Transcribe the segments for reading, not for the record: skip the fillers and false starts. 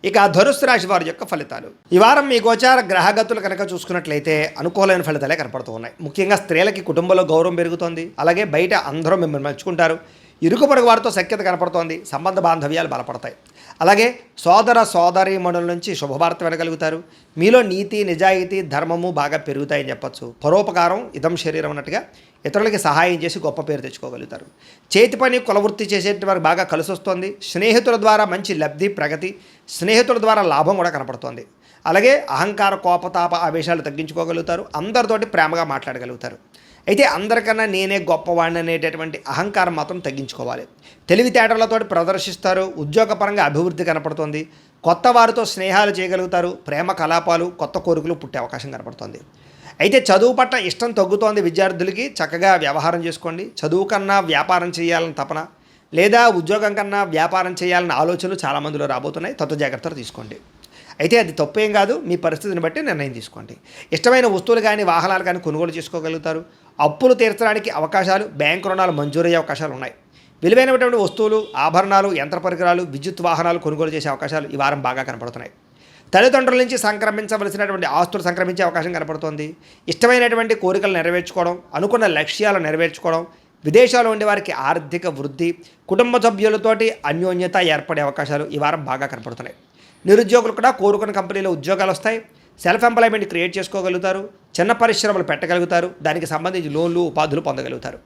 ఇక ధనుస్సు రాశి వారి యొక్క ఫలితాలు. ఈ వారం మీ గోచార గ్రహగతులు కనుక చూసుకున్నట్లయితే అనుకూలమైన ఫలితాలే కనపడుతూ ఉన్నాయి. ముఖ్యంగా స్త్రీలకి కుటుంబంలో గౌరవం పెరుగుతోంది. అలాగే బయట అందరూ మిమ్మల్ని మెచ్చుకుంటారు. ఇరుగు పొరుగు వారితో సఖ్యత కనపడుతోంది. సంబంధ బాంధవ్యాలు బలపడతాయి. అలాగే సోదర సోదరీమణుల నుంచి శుభవార్త వినగలుగుతారు. మీలో నీతి నిజాయితీ ధర్మము బాగా పెరుగుతాయని చెప్పచ్చు. పరోపకారం ఇదం శరీరం అన్నట్టుగా ఇతరులకి సహాయం చేసి గొప్ప పేరు తెచ్చుకోగలుగుతారు. చేతి పని కులవృత్తి చేసేటి వారికి బాగా కలిసి వస్తుంది. స్నేహితుల ద్వారా మంచి లబ్ధి ప్రగతి, స్నేహితుల ద్వారా లాభం కూడా కనపడుతోంది. అలాగే అహంకార కోపతాప ఆవేశాలు తగ్గించుకోగలుగుతారు. అందరితోటి ప్రేమగా మాట్లాడగలుగుతారు. అయితే అందరికన్నా నేనే గొప్పవాడిని అనేటటువంటి అహంకారం మాత్రం తగ్గించుకోవాలి. తెలివితేటలతో ప్రదర్శిస్తారు. ఉద్యోగపరంగా అభివృద్ధి కనపడుతుంది. కొత్త వారితో స్నేహాలు చేయగలుగుతారు. ప్రేమ కలాపాలు కొత్త కోరికలు పుట్టే అవకాశం కనపడుతుంది. అయితే చదువు పట్ల ఇష్టం తగ్గుతోంది విద్యార్థులకి. చక్కగా వ్యవహారం చేసుకోండి. చదువు కన్నా వ్యాపారం చేయాలని తపన లేదా ఉద్యోగం కన్నా వ్యాపారం చేయాలన్న ఆలోచనలు చాలామందిలో రాబోతున్నాయి. తత్వ జాగ్రత్తలు తీసుకోండి. అయితే అది తప్పేం కాదు. మీ పరిస్థితిని బట్టి నిర్ణయం తీసుకోండి. ఇష్టమైన వస్తువులు కానీ వాహనాలు కానీ కొనుగోలు చేసుకోగలుగుతారు. అప్పులు తీర్చడానికి అవకాశాలు, బ్యాంకు రుణాలు మంజూరయ్యే అవకాశాలు ఉన్నాయి. విలువైనటువంటి వస్తువులు, ఆభరణాలు, యంత్ర పరికరాలు, విద్యుత్ వాహనాలు కొనుగోలు చేసే అవకాశాలు ఈ వారం బాగా కనపడుతున్నాయి. తల్లిదండ్రుల నుంచి సంక్రమించవలసినటువంటి ఆస్తులు సంక్రమించే అవకాశం కనపడుతోంది. ఇష్టమైనటువంటి కోరికలు నెరవేర్చుకోవడం, అనుకున్న లక్ష్యాలు నెరవేర్చుకోవడం, విదేశాల్లో ఉండే వారికి ఆర్థిక వృద్ధి, కుటుంబ సభ్యులతోటి అన్యోన్యత ఏర్పడే అవకాశాలు ఈ వారం బాగా కనపడుతున్నాయి. నిరుద్యోగులు కూడా కోరుకున్న కంపెనీలో ఉద్యోగాలు వస్తాయి. సెల్ఫ్ ఎంప్లాయ్మెంట్ క్రియేట్ చేసుకోగలుగుతారు. చిన్న పరిశ్రమలు పెట్టగలుగుతారు. దానికి సంబంధించి లోన్లు ఉపాధులు పొందగలుగుతారు.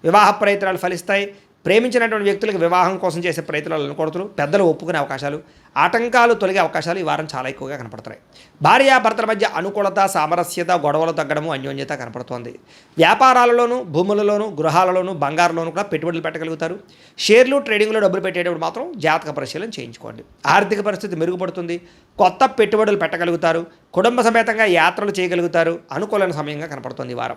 వివాహ ప్రయత్నాలు ఫలిస్తాయి. ప్రేమించినటువంటి వ్యక్తులకు వివాహం కోసం చేసే ప్రయత్నాలు అనుకూడతారు. పెద్దలు ఒప్పుకునే అవకాశాలు, ఆటంకాలు తొలగే అవకాశాలు ఈ వారం చాలా ఎక్కువగా కనపడుతున్నాయి. భార్యాభర్తల మధ్య అనుకూలత, సామరస్యత, గొడవలు తగ్గడము, అన్యోన్యత కనపడుతోంది. వ్యాపారాలలోనూ, భూములలోనూ, గృహాలలోనూ, బంగారులోనూ కూడా పెట్టుబడులు పెట్టగలుగుతారు. షేర్లు, ట్రేడింగ్లో డబ్బులు పెట్టేటప్పుడు మాత్రం జాతక పరిశీలన చేయించుకోండి. ఆర్థిక పరిస్థితి మెరుగుపడుతుంది. కొత్త పెట్టుబడులు పెట్టగలుగుతారు. కుటుంబ సమేతంగా యాత్రలు చేయగలుగుతారు. అనుకూలమైన సమయంగా కనపడుతుంది ఈ వారం.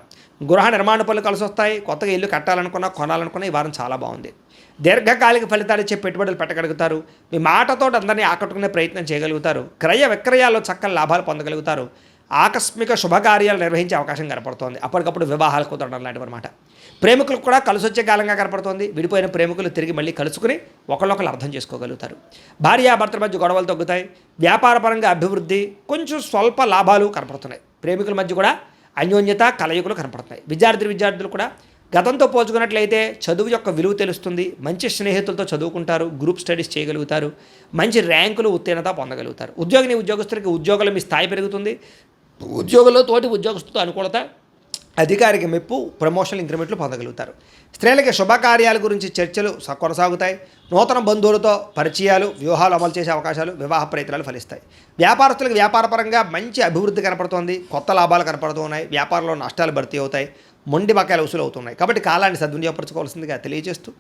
గృహ నిర్మాణ పనులు కలిసి వస్తాయి. కొత్తగా ఇల్లు కట్టాలనుకున్నా, కొనాలనుకున్నా ఈ వారం చాలా బాగుంది. దీర్ఘకాలిక ఫలితాలు ఇచ్చే పెట్టుబడులు పెట్టగలుగుతారు. మీ మాటతో అందరినీ ఆకట్టుకునే ప్రయత్నం చేయగలుగుతారు. క్రయ విక్రయాల్లో చక్కని లాభాలు పొందగలుగుతారు. ఆకస్మిక శుభకార్యాలు నిర్వహించే అవకాశం కనపడుతోంది. అప్పటికప్పుడు వివాహాలు కుదరడం లాంటివి అనమాట. ప్రేమికులకు కూడా కలిసి వచ్చే కాలంగా కనపడుతోంది. విడిపోయిన ప్రేమికులు తిరిగి మళ్ళీ కలుసుకుని ఒకళ్ళొకరు అర్థం చేసుకోగలుగుతారు. భార్యాభర్తల మధ్య గొడవలు తగ్గుతాయి. వ్యాపారపరంగా అభివృద్ధి, కొంచెం స్వల్ప లాభాలు కనపడుతున్నాయి. ప్రేమికుల మధ్య కూడా అన్యోన్యత, కలయికలు కనపడుతున్నాయి. విద్యార్థులు కూడా గతంతో పోల్చుకున్నట్లయితే చదువు యొక్క విలువ తెలుస్తుంది. మంచి స్నేహితులతో చదువుకుంటారు. గ్రూప్ స్టడీస్ చేయగలుగుతారు. మంచి ర్యాంకులు, ఉత్తీర్ణత పొందగలుగుతారు. ఉద్యోగస్తులకి ఉద్యోగాలు మీ స్థాయి పెరుగుతుంది. ఉద్యోగంలో తోటి ఉద్యోగస్తులతో అనుకూలత, అధికారిక మెప్పు, ప్రమోషన్, ఇంక్రిమెంట్లు పొందగలుగుతారు. స్త్రీలకి శుభకార్యాల గురించి చర్చలు కొనసాగుతాయి. నూతన బంధువులతో పరిచయాలు, వ్యూహాలు అమలు చేసే అవకాశాలు, వివాహ ప్రయత్నాలు ఫలిస్తాయి. వ్యాపారస్తులకు వ్యాపారపరంగా మంచి అభివృద్ధి కనపడుతోంది. కొత్త లాభాలు కనపడుతున్నాయి. వ్యాపారంలో నష్టాలు భర్తీ అవుతాయి. మొండి బకాయిలు వసూలు అవుతున్నాయి. కాబట్టి కాలాన్ని సద్వినియోగపరచుకోవాల్సిందిగా తెలియజేస్తూ